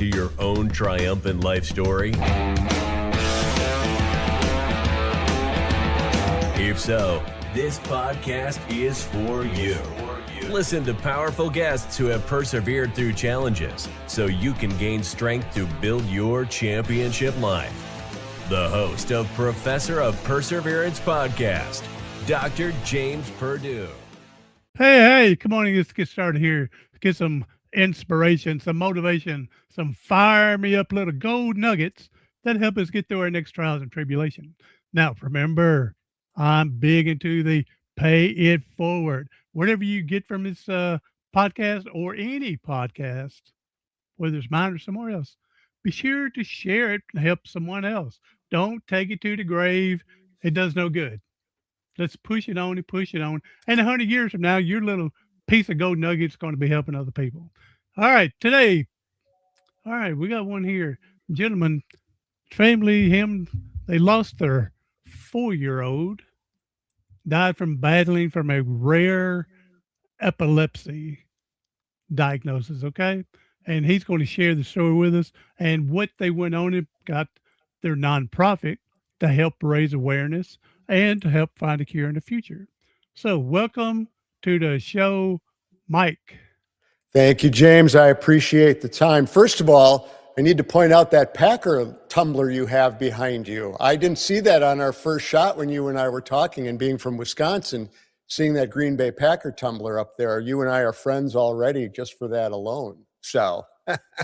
to your own triumphant life story? If so, this podcast is for you. Listen to powerful guests who have persevered through challenges so you can gain strength to build your championship life. The host of Professor of Perseverance podcast, Dr. James Perdue. Hey, come on, let's get started here. Get some inspiration, some motivation, some fire me up little gold nuggets that help us get through our next trials and tribulation. Now, remember, I'm big into the pay it forward. Whatever you get from this podcast or any podcast, whether it's mine or somewhere else, be sure to share it and help someone else. Don't take it to the grave. It does no good. Let's push it on and push it on. And 100 years from now, your little piece of gold nugget is going to be helping other people. All right, today, we got one here. Gentleman, family, they lost their 4-year-old, died from battling from a rare epilepsy diagnosis, okay? And he's going to share the story with us and what they went on and got their nonprofit to help raise awareness and to help find a cure in the future. So welcome to the show, Mike. Thank you, James. I appreciate the time. First of all, I need to point out that Packer tumbler you have behind you. I didn't see that on our first shot when you and I were talking, and being from Wisconsin, seeing that Green Bay Packer tumbler up there. You and I are friends already just for that alone. So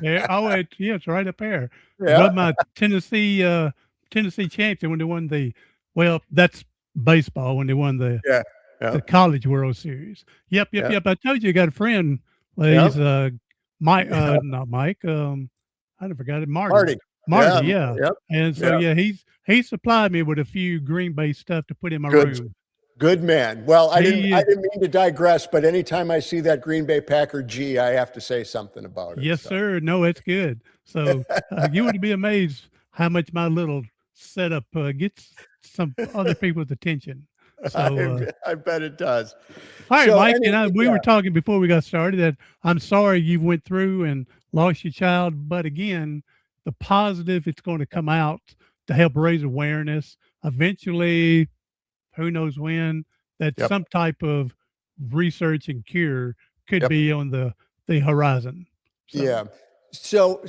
Yeah, it's right up there. Yeah. But my Tennessee champion when they won that's baseball, when they won the College World Series. Yep. I told you I got a friend. He's Mike, not Mike. I forgot it. Marty. Yeah. Yep. And so he supplied me with a few Green Bay stuff to put in my room. Good man. Well, I didn't mean to digress, but anytime I see that Green Bay Packer G, I have to say something about it. Yes, sir. No, it's good. So you would be amazed how much my little setup gets some other people's attention. So I bet it does. All right, Mike, we were talking before we got started that I'm sorry you went through and lost your child, but again, the positive, it's going to come out to help raise awareness. Eventually, who knows when, that some type of research and cure could be on the horizon. So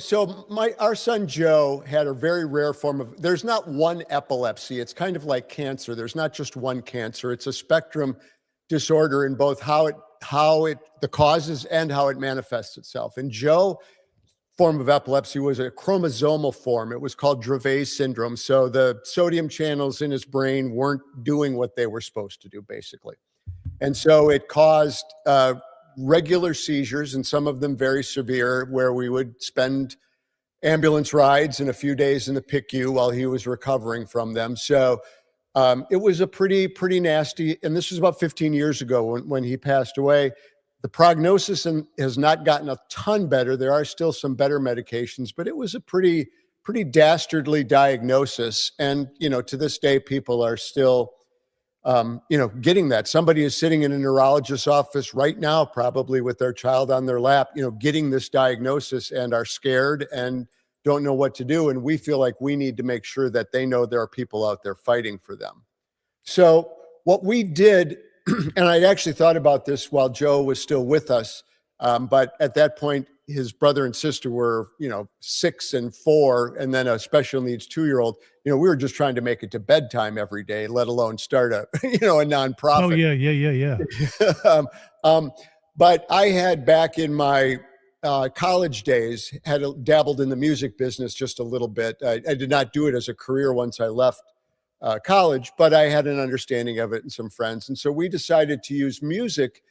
our son Joe had a very rare form of, there's not one epilepsy. It's kind of like cancer. There's not just one cancer. It's a spectrum disorder in both the causes and how it manifests itself. And Joe's form of epilepsy was a chromosomal form. It was called Dravet syndrome. So the sodium channels in his brain weren't doing what they were supposed to do, basically. And so it caused regular seizures, and some of them very severe, where we would spend ambulance rides and a few days in the PICU while he was recovering from them. So it was a pretty nasty, and this was about 15 years ago when he passed away. The prognosis has not gotten a ton better. There are still some better medications, but it was a pretty dastardly diagnosis. And, to this day, people are still getting that. Somebody is sitting in a neurologist's office right now, probably with their child on their lap, getting this diagnosis, and are scared and don't know what to do. And we feel like we need to make sure that they know there are people out there fighting for them. So what we did, and I'd actually thought about this while Joe was still with us, but at that point, his brother and sister were, 6 and 4, and then a special needs 2-year-old. We were just trying to make it to bedtime every day, let alone start a nonprofit. Oh, yeah. But I had, back in my college days, dabbled in the music business just a little bit. I did not do it as a career once I left college, but I had an understanding of it and some friends. And so we decided to use music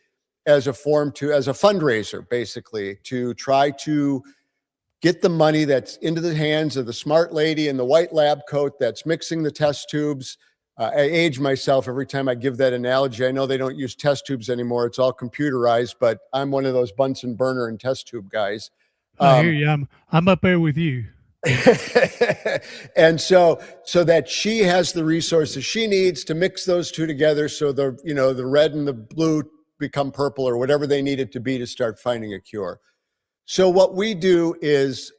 as a fundraiser, basically, to try to get the money that's into the hands of the smart lady in the white lab coat that's mixing the test tubes. I age myself every time I give that analogy. I know they don't use test tubes anymore. It's all computerized, but I'm one of those Bunsen burner and test tube guys. I hear you. I'm up there with you. And so that she has the resources she needs to mix those two together, so the red and the blue become purple, or whatever they need it to be to start finding a cure. So what we do is,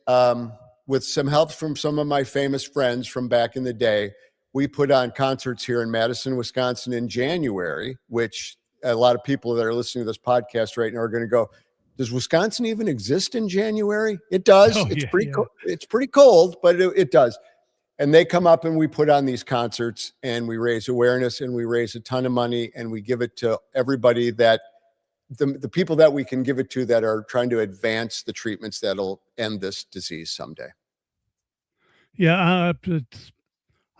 with some help from some of my famous friends from back in the day, we put on concerts here in Madison, Wisconsin in January, which a lot of people that are listening to this podcast right now are going to go, does Wisconsin even exist in January? It does. Oh It's yeah, pretty yeah. cold. It's pretty cold, but it does. And they come up and we put on these concerts and we raise awareness and we raise a ton of money and we give it to everybody that the people that we can give it to that are trying to advance the treatments that'll end this disease someday. Yeah,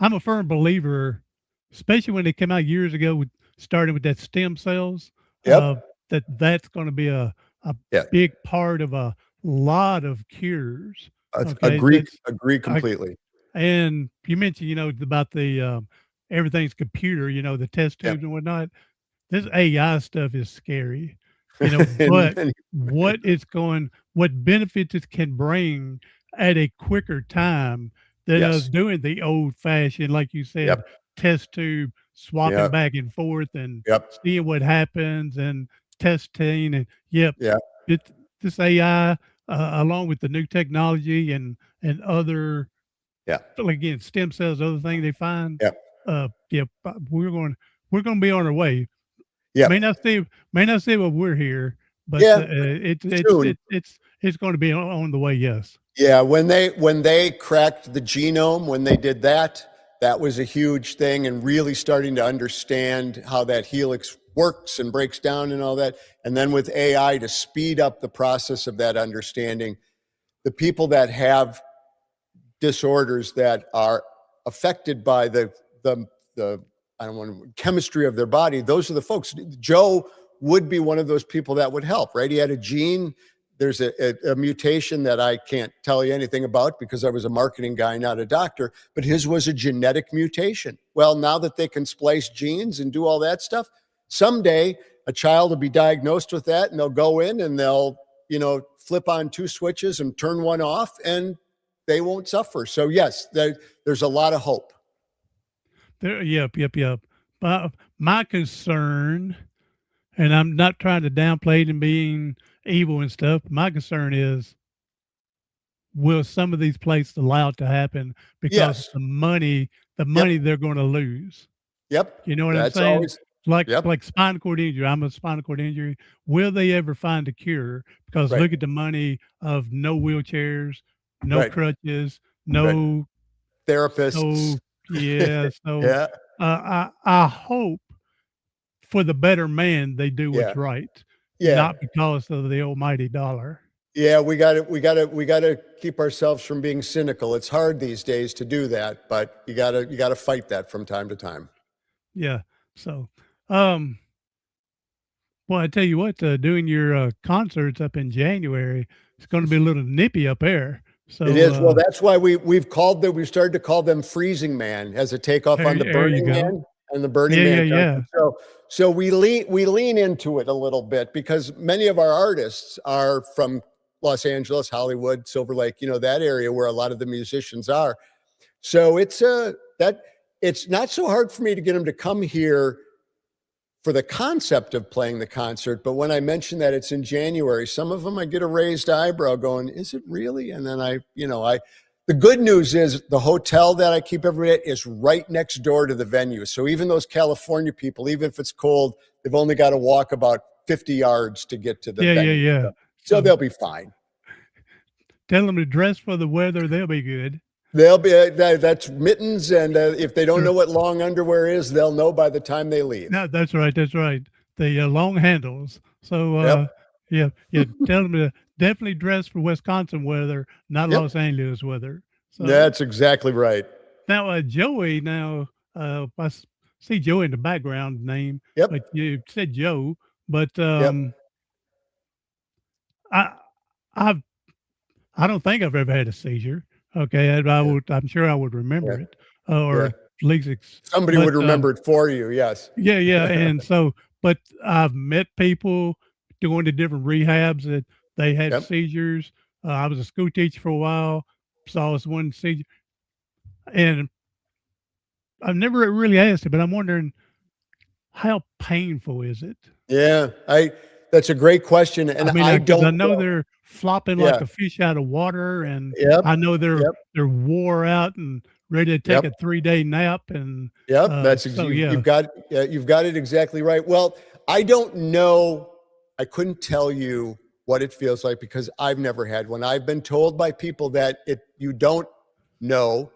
I'm a firm believer, especially when they came out years ago with starting with that stem cells, uh, Yep. that's going to be a Yeah. big part of a lot of cures. Okay, Agree. that's Agree I, completely. and you mentioned, about the everything's computer, the test Yep. tubes and whatnot. This AI stuff is scary, In but many what benefits it can bring at a quicker time than us Yes. doing the old fashioned, like you said, Yep. test tube swapping Yep. back and forth and Yep. seeing what happens and testing and yep, Yeah. it this AI along with the new technology and other Yeah. like again stem cells, other thing they find, Yep. yeah, we're going to be on our way. May Yep. not say may not say what we're here, but Yeah. Soon. it's going to be on the way. Yes. Yeah, when they cracked the genome, when they did that, that was a huge thing, and really starting to understand how that helix works and breaks down and all that. And then with AI to speed up the process of that understanding, the people that have disorders that are affected by the I don't want to chemistry of their body, those are the folks. Joe would be one of those people that would help, right? He had a gene. There's a mutation that I can't tell you anything about because I was a marketing guy, not a doctor, but his was a genetic mutation. Well, now that they can splice genes and do all that stuff, someday a child will be diagnosed with that and they'll go in and they'll, flip on two switches and turn one off and they won't suffer. So yes, there's a lot of hope. Yep. But my concern, and I'm not trying to downplay it and being evil and stuff. My concern is, will some of these places allow it to happen because Yes. the money Yep. they're going to lose. Yep. You know what I'm That's saying? always. Like Yep. spinal cord injury. I'm a spinal cord injury. Will they ever find a cure? Because Right. look at the money of no wheelchairs, no Right. crutches, Right. no. Therapists. So yeah. So Yeah. I hope for the better man they do Yeah. what's right, Yeah. not because of the almighty dollar. Yeah. We got to keep ourselves from being cynical. It's hard these days to do that, but you got to fight that from time to time. Yeah. So, um, well, I tell you what, doing your concerts up in January, it's going to be a little nippy up there. It So, is. Well, that's why we've started to call them Freezing Man as a takeoff on the there you Burning go. Man and the Burning Yeah, yeah, Man yeah. concert. So we lean into it a little bit because many of our artists are from Los Angeles, Hollywood, Silver Lake, that area where a lot of the musicians are. So it's not so hard for me to get them to come here for the concept of playing the concert. But when I mention that it's in January, some of them I get a raised eyebrow going, is it really? And then the good news is the hotel that I keep everybody at is right next door to the venue. So even those California people, even if it's cold, they've only got to walk about 50 yards to get to the Yeah, yeah, venue. yeah. So So they'll be fine. tell them to dress for the weather. They'll be good. They'll be that's mittens, and if they don't Sure. know what long underwear is, they'll know by the time they leave. No, that's right. That's right. The long handles. So, Yep. yeah. Tell them to definitely dress for Wisconsin weather, not Yep. Los Angeles weather. So That's exactly right. now, Joey. Now, see Joey in the background name, Yep. but you said Joe. But Yep. I, I've, I don't think I've ever had a seizure. Okay, and Yeah. I'm sure I would Yeah. remember it, or Yeah. at least, Somebody but would remember it for you. Yes. yeah, and so, but I've met people going to different rehabs that they had Yep. seizures. I was a school teacher for a while, saw this one seizure, and I've never really asked it, but I'm wondering how painful is it? Yeah. That's a great question, and I mean, I because I don't know know. they're flopping like Yeah. a fish out of water, and Yep. I know Yep. they're wore out and ready to take a Yep. 3-day nap, and Yep. so You've yeah. got you've got it exactly right. Well, I don't know. I couldn't tell you what it feels like because I've never had one. I've been told by people that you don't know,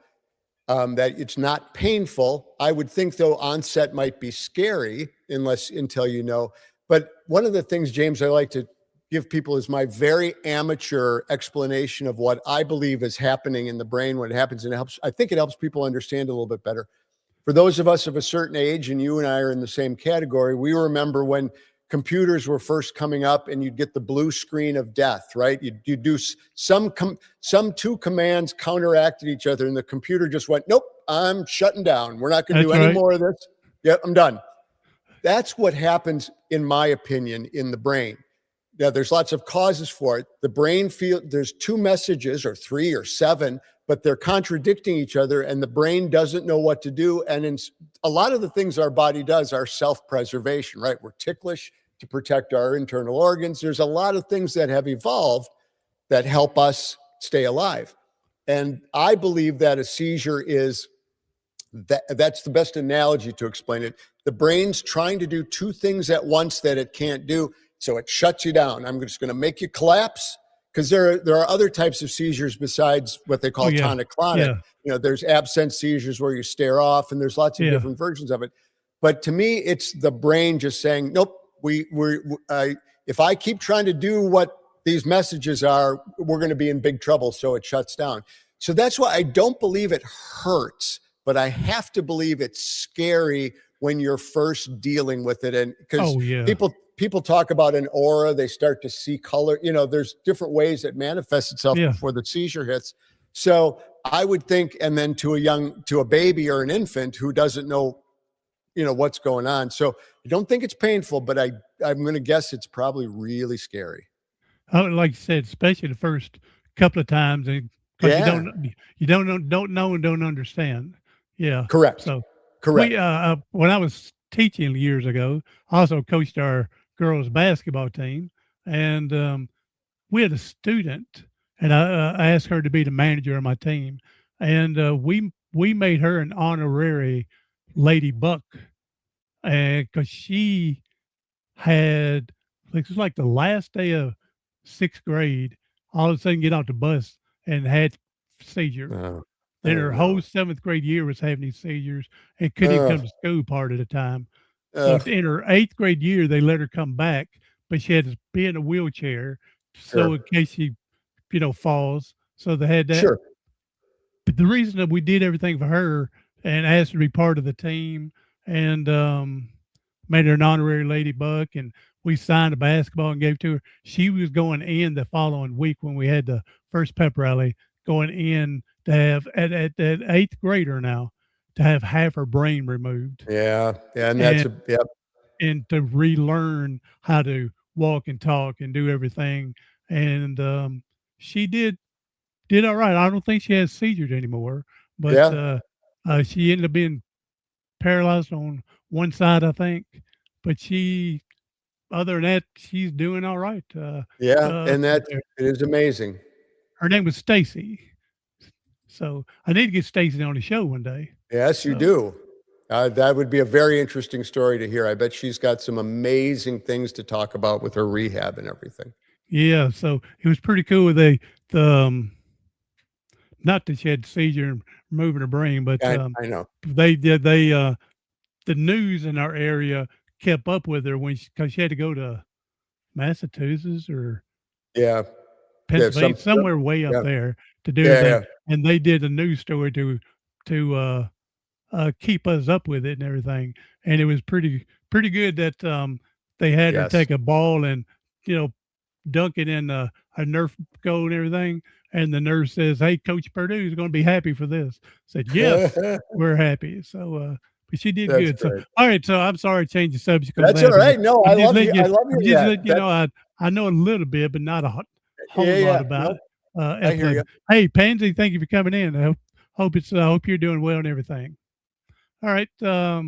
that it's not painful. I would think though onset might be scary until you know. But one of the things, James, I like to give people is my very amateur explanation of what I believe is happening in the brain when it happens, and it helps. I think it helps people understand a little bit better. For those of us of a certain age, and you and I are in the same category, we remember when computers were first coming up and you'd get the blue screen of death, right? You do some two commands counteracted each other and the computer just went, nope, I'm shutting down. We're not going to do That's any right. more of this. Yep, I'm done. That's what happens, in my opinion, in the brain. Now, there's lots of causes for it. The brain there's two messages or three or seven, but they're contradicting each other and the brain doesn't know what to do. And in a lot of the things our body does are self-preservation, right? We're ticklish to protect our internal organs. There's a lot of things that have evolved that help us stay alive. And I believe that a seizure is that's the best analogy to explain it. The brain's trying to do two things at once that it can't do. So it shuts you down. I'm just going to make you collapse, because there are other types of seizures besides what they call Yeah. tonic-clonic. Yeah. There's absent seizures where you stare off, and there's lots of Yeah. different versions of it. But to me, it's the brain just saying, nope, if I keep trying to do what these messages are, we're going to be in big trouble. So it shuts down. So that's why I don't believe it hurts, but I have to believe it's scary when you're first dealing with it. And because Yeah. people talk about an aura, they start to see color. There's different ways it manifests itself Yeah. before the seizure hits. So I would think, and then to a baby or an infant who doesn't know, what's going on. So I don't think it's painful, but I'm going to guess it's probably really scary. Like you said, especially the first couple of times, because Yeah, you don't know and don't understand. Yeah. correct. So Correct. when I was teaching years ago, I also coached our girls basketball team, and we had a student, and I asked her to be the manager of my team, and we made her an honorary Lady Buck, and because she had, like, it was like the last day of 6th grade, all of a sudden get off the bus and had seizures. Oh, Then oh her whole no. 7th grade year was having these seizures and couldn't even Uh, come to school part of the time. So uh, in her 8th grade year, they let her come back, but she had to be in a wheelchair. So sure. in case she, falls. So they had that. Sure. But the reason that we did everything for her and asked her to be part of the team, and made her an honorary Lady Buck, and we signed a basketball and gave it to her. She was going in the following week when we had the first pep rally, going in to have at that 8th grader now, to have half her brain removed, Yeah. Yeah. And and yep. to relearn how to walk and talk and do everything. And she did all right. I don't think she has seizures anymore, but Yeah. she ended up being paralyzed on one side, I think. But other than that, she's doing all right. Yeah. And Up it there. is amazing. Her name was Stacy. So I need to get Stacy on the show one day. Yes, you So do. That would be a very interesting story to hear. I bet she's got some amazing things to talk about with her rehab and everything. yeah, so it was pretty cool. The not that she had seizure and removing her brain, but I know. they the news in our area kept up with her because she had to go to Massachusetts or Yeah. Yeah. Pennsylvania, somewhere way up Yeah. there, to do Yeah. everything. Yeah. And they did a news story to keep us up with it and everything. And it was pretty good that they had her Yes. take a ball and you know dunk it in a Nerf goal and everything. And the nurse says, "Hey, Coach Purdue is going to be happy for this." Said, "Yes, we're happy." So, but she did That's good. So, great. all right. So I'm sorry to change the subject on That's that, all but right. No, I'm just I love I'm hearing just that. letting you know I know a little bit, but not a Yeah. whole lot Yeah. about Nope. I hear epilepsy. you. Hey, Pansy, thank you for coming in. I hope you're doing well and everything. All right. All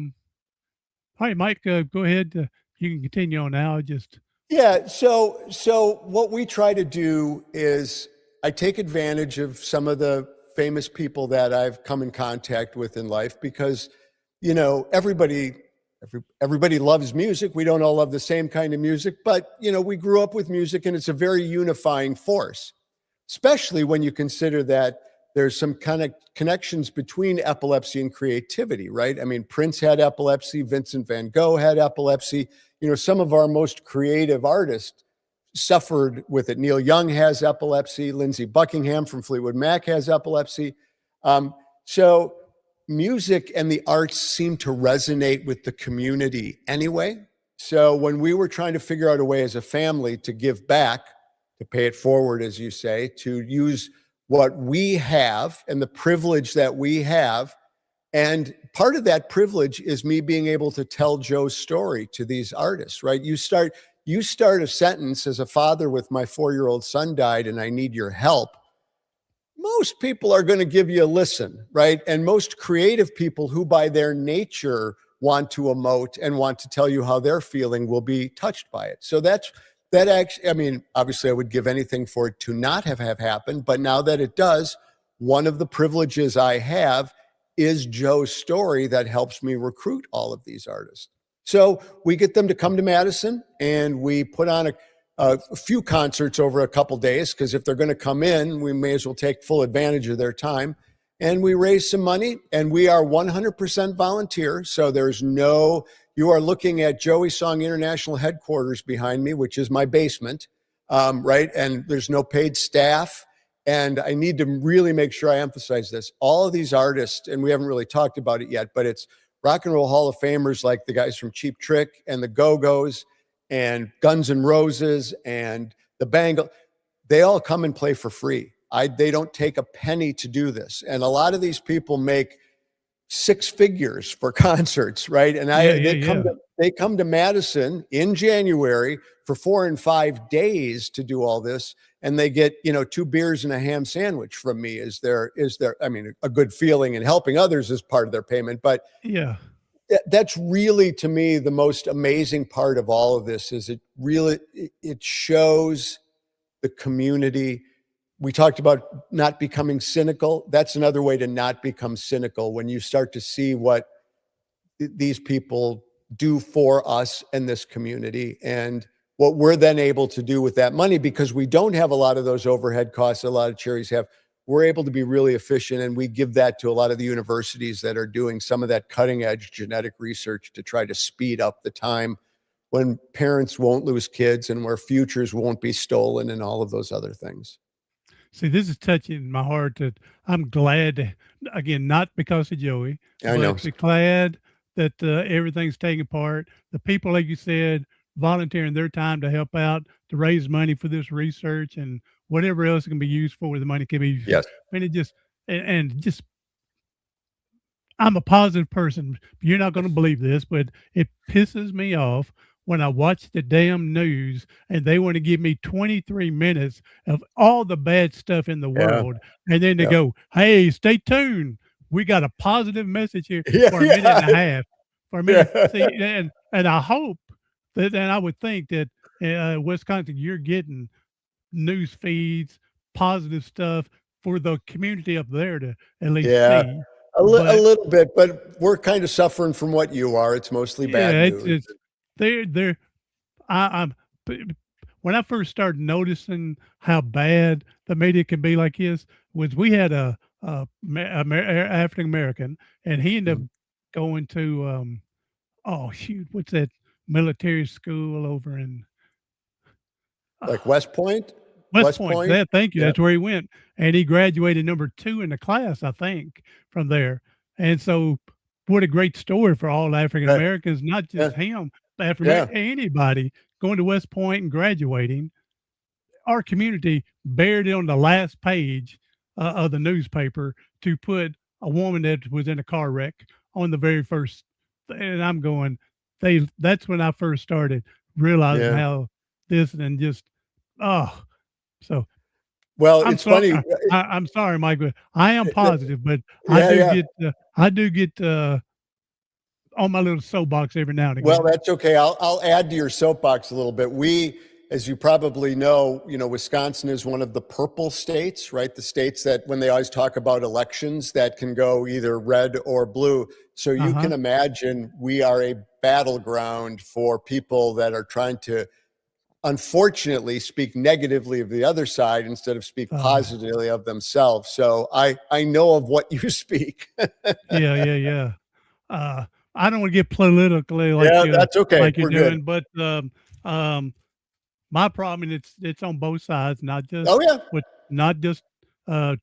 right, Mike, go ahead. You can continue on now. I just Yeah. So what we try to do is I take advantage of some of the famous people that I've come in contact with in life because, everybody loves music. We don't all love the same kind of music, but we grew up with music and it's a very unifying force, especially when you consider that there's some kind of connections between epilepsy and creativity, right? I mean, Prince had epilepsy, Vincent van Gogh had epilepsy. Some of our most creative artists suffered with it. Neil Young has epilepsy. Lindsey Buckingham from Fleetwood Mac has epilepsy. So music and the arts seem to resonate with the community anyway. So when we were trying to figure out a way as a family to give back, to pay it forward, as you say, to use what we have and the privilege that we have. And part of that privilege is me being able to tell Joe's story to these artists, right? You start a sentence as a father with my 4-year-old son died and I need your help. Most people are going to give you a listen, right? And most creative people who by their nature want to emote and want to tell you how they're feeling will be touched by it. So that actually, I mean, obviously I would give anything for it to not have happened, but now that it does, one of the privileges I have is Joe's story that helps me recruit all of these artists. So we get them to come to Madison and we put on a few concerts over a couple days, because if they're going to come in, we may as well take full advantage of their time. And we raise some money, and we are 100% volunteer. So you are looking at Joey Song International headquarters behind me, which is my basement, right? And there's no paid staff. And I need to really make sure I emphasize this. All of these artists, and we haven't really talked about it yet, but it's Rock and Roll Hall of Famers like the guys from Cheap Trick and the Go-Go's and Guns N' Roses and the Bangles. They all come and play for free. They don't take a penny to do this. And a lot of these people make 6 figures for concerts, right? And they come to Madison in January for 4 and 5 days to do all this. And they get, 2 beers and a ham sandwich from me is their, I mean, a good feeling, and helping others is part of their payment. But Yeah. That's really, to me, the most amazing part of all of this is it shows the community. We talked about not becoming cynical. That's another way to not become cynical, when you start to see what these people do for us and this community, and what we're then able to do with that money, because we don't have a lot of those overhead costs a lot of charities have. We're able to be really efficient, and we give that to a lot of the universities that are doing some of that cutting edge genetic research to try to speed up the time when parents won't lose kids and where futures won't be stolen and all of those other things. See, this is touching my heart. That I'm glad, again, not because of Joey, I know. but glad that everything's taken part. The people, like you said, volunteering their time to help out, to raise money for this research and whatever else it can be used for. The money can be used. Yes. I mean, it just, and just, I'm a positive person. You're not going to believe this, but it pisses me off when I watch the damn news and they want to give me 23 minutes of all the bad stuff in the world. And then they go, hey, stay tuned. We got a positive message here for a minute and a half. For a minute. See, and I hope that, and I would think that Wisconsin, you're getting news feeds, positive stuff for the community up there to at least see. A little bit, but we're kind of suffering from what you are. It's mostly bad news. I'm when I first started noticing how bad the media can be like this, was we had a African American, and he ended up going to what's that military school over in like West Point? West Point. Yeah, thank you. Yeah. That's where he went. And he graduated number 2 in the class, I think, from there. And so what a great story for all African Americans, not just him, but anybody going to West Point and graduating. Our community buried it on the last page of the newspaper to put a woman that was in a car wreck on the very first. And I'm going, that's when I first started realizing how this, and just, so. Well, it's funny. I'm sorry, Mike, but I am positive, but I do get on my little soapbox every now and again. Well, that's okay. I'll add to your soapbox a little bit. We, as you probably know, Wisconsin is one of the purple states, right? The states that when they always talk about elections that can go either red or blue. So you can imagine we are a battleground for people that are trying to, unfortunately, speak negatively of the other side instead of speak positively of themselves. So I know of what you speak. Yeah. I don't want to get politically like that's okay. like you're We're good. doing, but my problem, and it's on both sides, not just Oh yeah. not just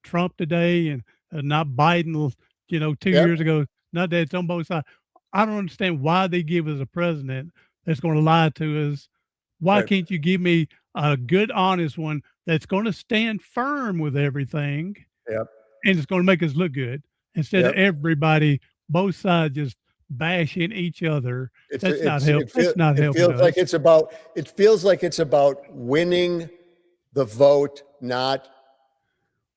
Trump today and not Biden, 2 Yep. years ago. Not that it's on both sides. I don't understand why they give us a president that's going to lie to us. Why Right. can't you give me a good, honest one that's going to stand firm with everything Yep. and it's going to make us look good instead of Yep. everybody, both sides just bashing each other. That's not help. That's not It helping feels like us. it's about winning the vote, not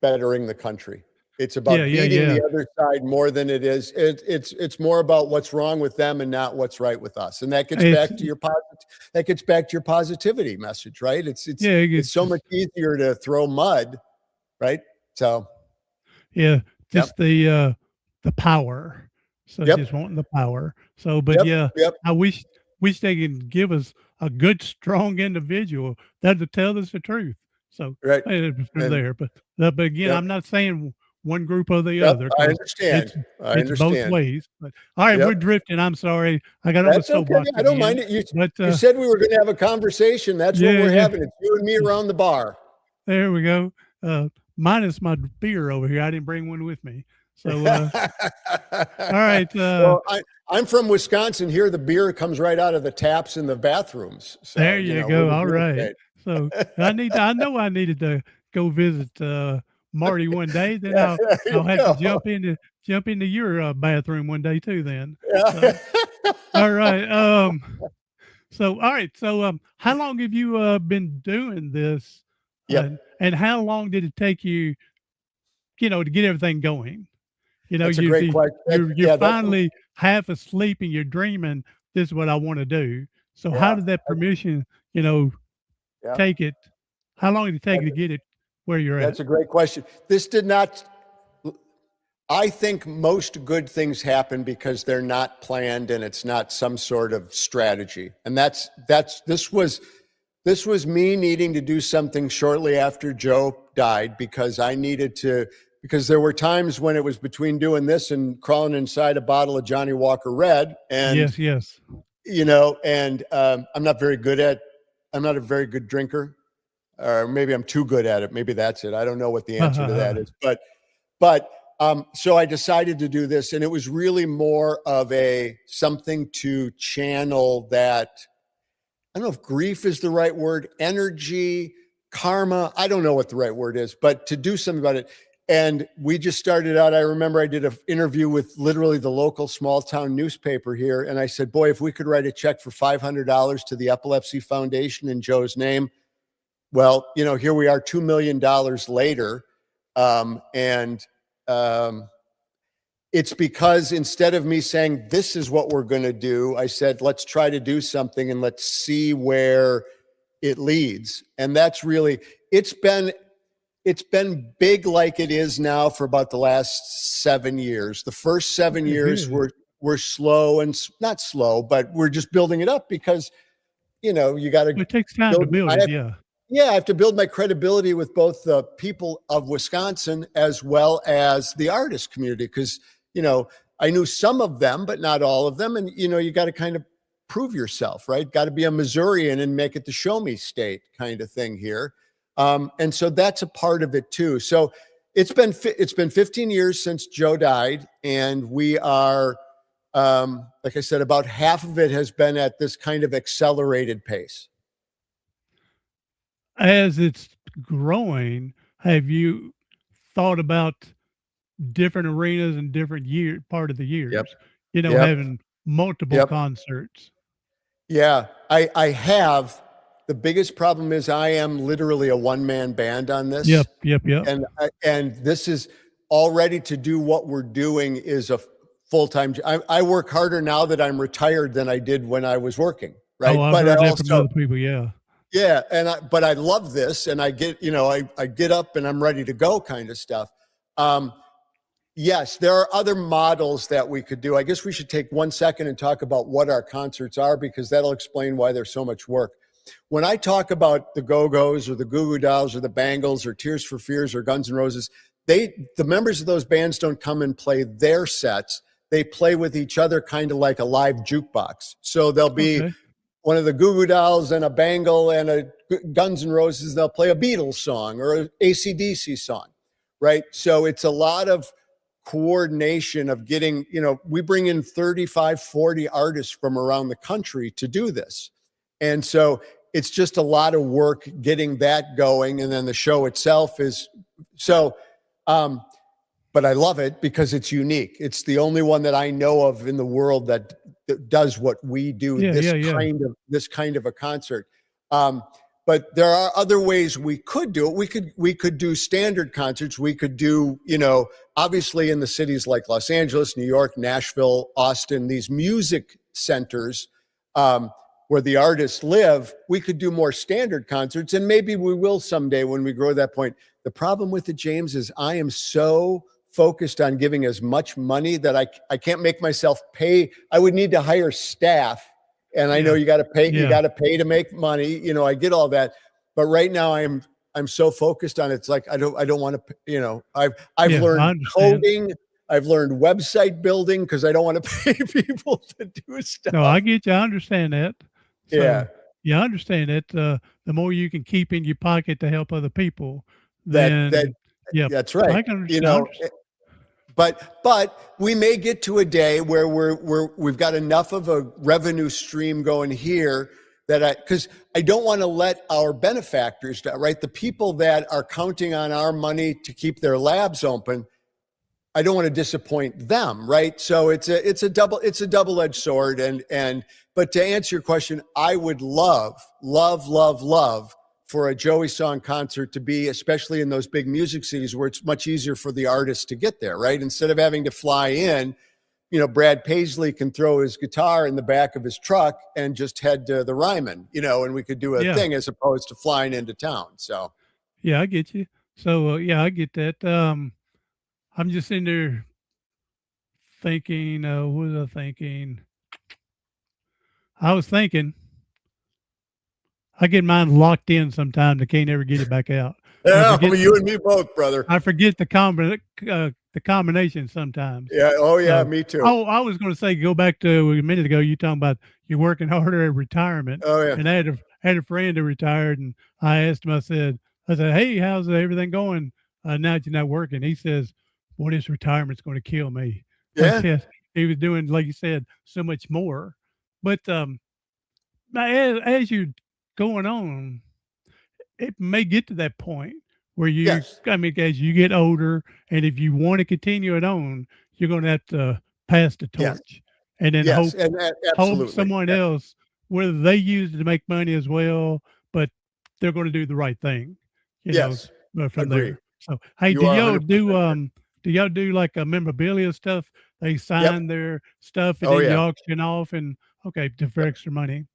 bettering the country. It's about beating the other side more than it is. It's more about what's wrong with them and not what's right with us. And that gets back to your positivity message, right? It's so much easier to throw mud, right? So just the power. So just wanting the power. So, but I wish they can give us a good, strong individual that'll tell us the truth. So right. from there, but again, I'm not saying one group or the other. I understand. It's both ways. But all right, we're drifting. I'm sorry. I got on the soapbox. I don't mind it. You said we were going to have a conversation. That's what we're having. It's you and me around the bar. There we go. Minus my beer over here. I didn't bring one with me. So, all right. Well, I'm from Wisconsin. Here, the beer comes right out of the taps in the bathrums. So, there you go. All right. So I know I needed to go visit Marty one day. Then I'll have to jump into your bathroom one day too. Then. All right. So all right. So how long have you been doing this? And how long did it take you, to get everything going? That's a great question. You're finally half asleep and you're dreaming, this is what I want to do. So how did that permission, take it? How long did it take you to get it where you're at? That's a great question. I think most good things happen because they're not planned and it's not some sort of strategy. And this was me needing to do something shortly after Joe died because because there were times when it was between doing this and crawling inside a bottle of Johnny Walker Red. And yes. And I'm not a very good drinker, or maybe I'm too good at it. Maybe that's it. I don't know what the answer to that is, but so I decided to do this, and it was really more of something to channel that. I don't know if grief is the right word, energy, karma. I don't know what the right word is, but to do something about it. And we just started out. I remember I did an interview with literally the local small town newspaper here. And I said, boy, if we could write a check for $500 to the Epilepsy Foundation in Joe's name. Well, here we are $2 million later. It's because instead of me saying, this is what we're going to do, I said, let's try to do something and let's see where it leads. And that's really, it's been big like it is now for about the last 7 years. The first 7 years were slow, and not slow, but we're just building it up because, you got to. It takes time to build it. Yeah, I have to build my credibility with both the people of Wisconsin as well as the artist community because, I knew some of them, but not all of them. And, you got to kind of prove yourself, right? Got to be a Missourian and make it the show me state kind of thing here. And so that's a part of it too. So it's been 15 years since Joe died, and we are, like I said, about half of it has been at this kind of accelerated pace. As it's growing, have you thought about different arenas and different part of the years? Having multiple concerts. Yeah, I have. The biggest problem is I am literally a one-man band on this. Yep. And this is already to do what we're doing is a full-time. I work harder now that I'm retired than I did when I was working. Right. Oh, I've But heard I that from also, other people. Yeah. yeah. But I love this, and I get, I get up and I'm ready to go kind of stuff. Yes, there are other models that we could do. I guess we should take 1 second and talk about what our concerts are, because that'll explain why there's so much work. When I talk about the Go-Go's or the Goo Goo Dolls or the Bangles or Tears for Fears or Guns N' Roses, the members of those bands don't come and play their sets. They play with each other kind of like a live jukebox. So there'll be one of the Goo Goo Dolls and a Bangle and a Guns N' Roses. They'll play a Beatles song or an AC/DC song, right? So it's a lot of coordination of getting, we bring in 35, 40 artists from around the country to do this. And so it's just a lot of work getting that going. And then the show itself is but I love it because it's unique. It's the only one that I know of in the world that does what we do, this kind of a concert. But there are other ways we could do it. We could do standard concerts. We could do, obviously in the cities like Los Angeles, New York, Nashville, Austin, these music centers where the artists live, we could do more standard concerts. And maybe we will someday when we grow to that point. The problem with it, James, is I am so focused on giving as much money that I can't make myself pay. I would need to hire staff. And I know you got to pay, you got to pay to make money. I get all that. But right now I'm so focused on it. It's like, I don't want to, I've learned coding. I've learned website building because I don't want to pay people to do stuff. No, I get you. I understand that. So, yeah. Yeah, I understand that. The more you can keep in your pocket to help other people, then that's right. I can understand. But we may get to a day where we've got enough of a revenue stream going here that because I don't want to let our benefactors down, right? The people that are counting on our money to keep their labs open, I don't want to disappoint them, right? So it's a double-edged sword. But to answer your question, I would love for a Joey Song concert to be, especially in those big music cities where it's much easier for the artists to get there, right? Instead of having to fly in, Brad Paisley can throw his guitar in the back of his truck and just head to the Ryman, and we could do a thing as opposed to flying into town. So, yeah, I get you. So, I get that. I'm just in there thinking, what was I thinking? I was thinking, I get mine locked in sometimes. I can't ever get it back out. Yeah, you and me both, brother. I forget the combination sometimes. Yeah. Oh, yeah. Me too. Oh, I was going to say, go back to a minute ago. You talking about you working harder at retirement. Oh, yeah. And I had a friend who retired, and I asked him. I said, hey, how's everything going now that you're not working? He says, well, this retirement's going to kill me. Yeah. He was doing, like you said, so much more. But as you going on, it may get to that point where as you get older, and if you want to continue it on, you're going to have to pass the torch, and then hope someone else, whether they use it to make money as well, but they're going to do the right thing. From there. So, hey, do y'all do like a memorabilia stuff? They sign their stuff and then you auction off for extra money.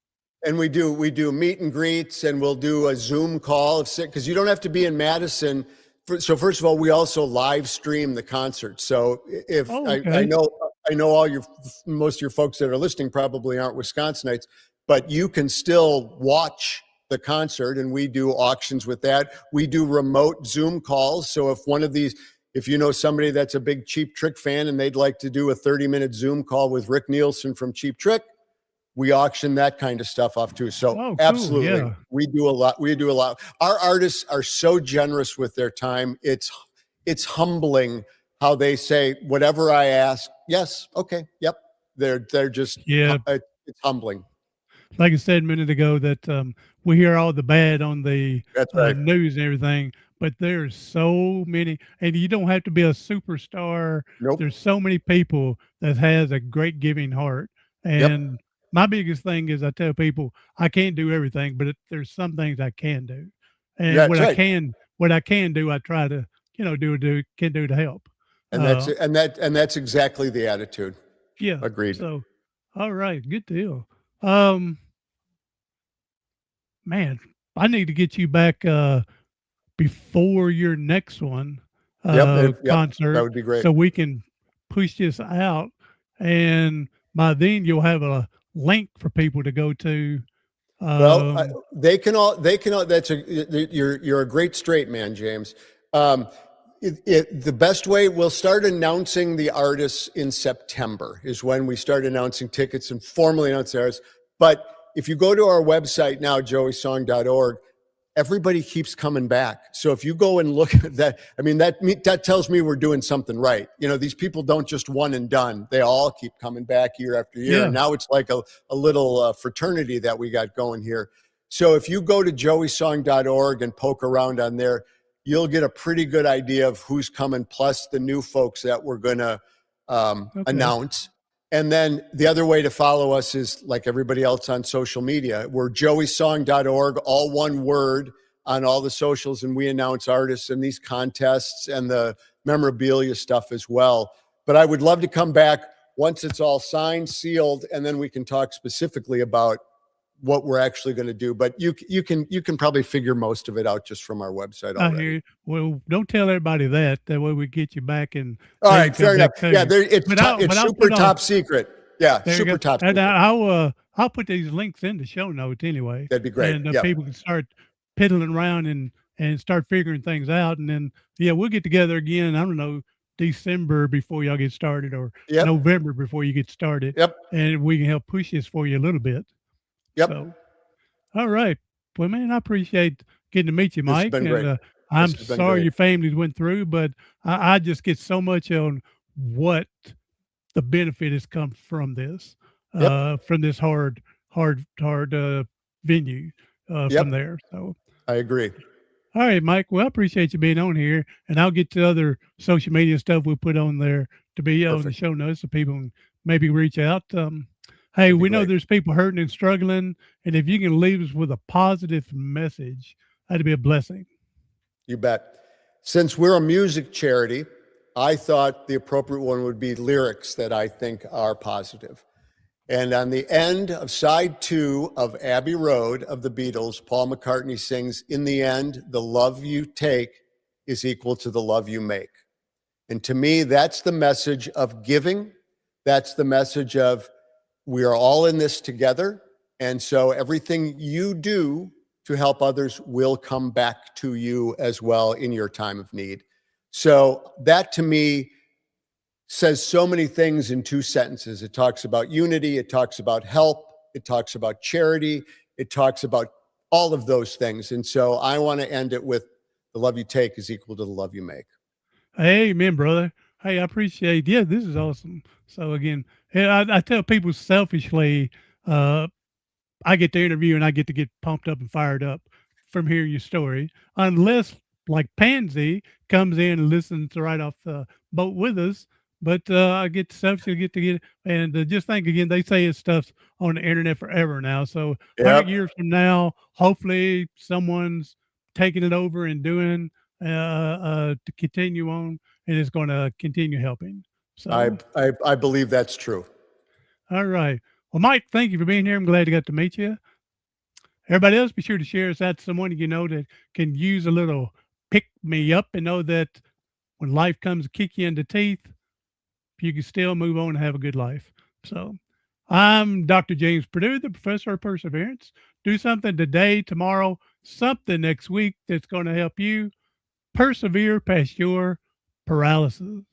And we do meet and greets, and we'll do a Zoom call because you don't have to be in Madison. So first of all, we also live stream the concert. So if I know most of your folks that are listening probably aren't Wisconsinites, but you can still watch the concert, and we do auctions with that. We do remote Zoom calls. So if you know somebody that's a big Cheap Trick fan and they'd like to do a 30-minute Zoom call with Rick Nielsen from Cheap Trick, we auction that kind of stuff off too. So cool, absolutely, we do a lot. Our artists are so generous with their time. It's humbling how they say, whatever I ask, yes, okay, yep. They're just, it's humbling. Like I said a minute ago, that we hear all the bad on the news and everything, but there's so many, and you don't have to be a superstar. Nope. There's so many people that has a great giving heart. And my biggest thing is I tell people I can't do everything, but there's some things I can do. And what I can do, I try to, do to help. And that's exactly the attitude. Yeah. Agreed. So, all right, good deal. Um, man, I need to get you back before your next one Yep. That concert would be great. so we can push this out, and by then you'll have a link for people to go to. Well, Um, they can all, you're a great straight man, James. Um, the best way we'll start announcing the artists in September is when we start announcing tickets and formally announce the artists. But if you go to our website now, joeysong.org, everybody keeps coming back. So if you go and look at that, I mean, that tells me we're doing something right. You know, these people don't just one and done. They all keep coming back year after year. And yeah. now it's like a little fraternity that we got going here. So if you go to joeysong.org and poke around on there, you'll get a pretty good idea of who's coming, plus the new folks that we're going to Okay. announce. And then the other way to follow us is like everybody else on social media. We're joeysong.org, all one word on all the socials, and we announce artists and these contests and the memorabilia stuff as well. But I would love to come back once it's all signed, sealed, and then we can talk specifically about what we're actually going to do. But you can probably figure most of it out just from our website I already. hear you. Well, don't tell everybody that. That way we get you back and All they right, can come fair enough. back to Yeah, you. it's But I'll super put on. top secret. Yeah, There you super go. top And secret. I'll put these links in the show notes anyway, That'd be great. and Yeah. people can start piddling around and start figuring things out, and then yeah, we'll get together again. I don't know, December before y'all get started, or Yep. November before you get started, Yep. and we can help push this for you a little bit. Yep. So, all right, well, man, I appreciate getting to meet you, This has Mike, been and great. I'm This has been sorry great. your families went through, but I just get so much on what the benefit has come Yep. from this hard venue from Yep. there. So, I agree. all right, Mike. Well, I appreciate you being on here, and I'll get to other social media stuff we'll put on there to be on the Perfect. show notes so people can maybe reach out. Hey, That'd be we know great. there's people hurting and struggling, and if you can leave us with a positive message, that'd be a blessing. You bet. Since we're a music charity, I thought the appropriate one would be lyrics that I think are positive. And on the end of side 2 of Abbey Road of the Beatles, Paul McCartney sings, "In the end, the love you take is equal to the love you make." And to me, that's the message of giving. That's the message of we are all in this together. And so everything you do to help others will come back to you as well in your time of need. So that to me says so many things in 2 sentences. It talks about unity, it talks about help, it talks about charity, it talks about all of those things. And so I want to end it with the love you take is equal to the love you make. Amen, brother. Hey, I appreciate. Yeah, this is awesome. So again, yeah, I tell people selfishly, uh, I get to interview and I get to get pumped up and fired up from hearing your story, unless like Pansy comes in and listens to right off the boat with us. But I get to selfishly get to get and just think again. They say this stuff's on the internet forever now. So 100 years Yep. from now, hopefully someone's taking it over and doing to continue on, and it's going to continue helping. So, I believe that's true. all right. Well, Mike, thank you for being here. I'm glad I got to meet you. Everybody else, be sure to share us out to someone you know that can use a little pick me up and know that when life comes to kick you in the teeth, you can still move on and have a good life. So I'm Dr. James Purdue, the professor of perseverance. Do something today, tomorrow, something next week that's going to help you persevere past your paralysis.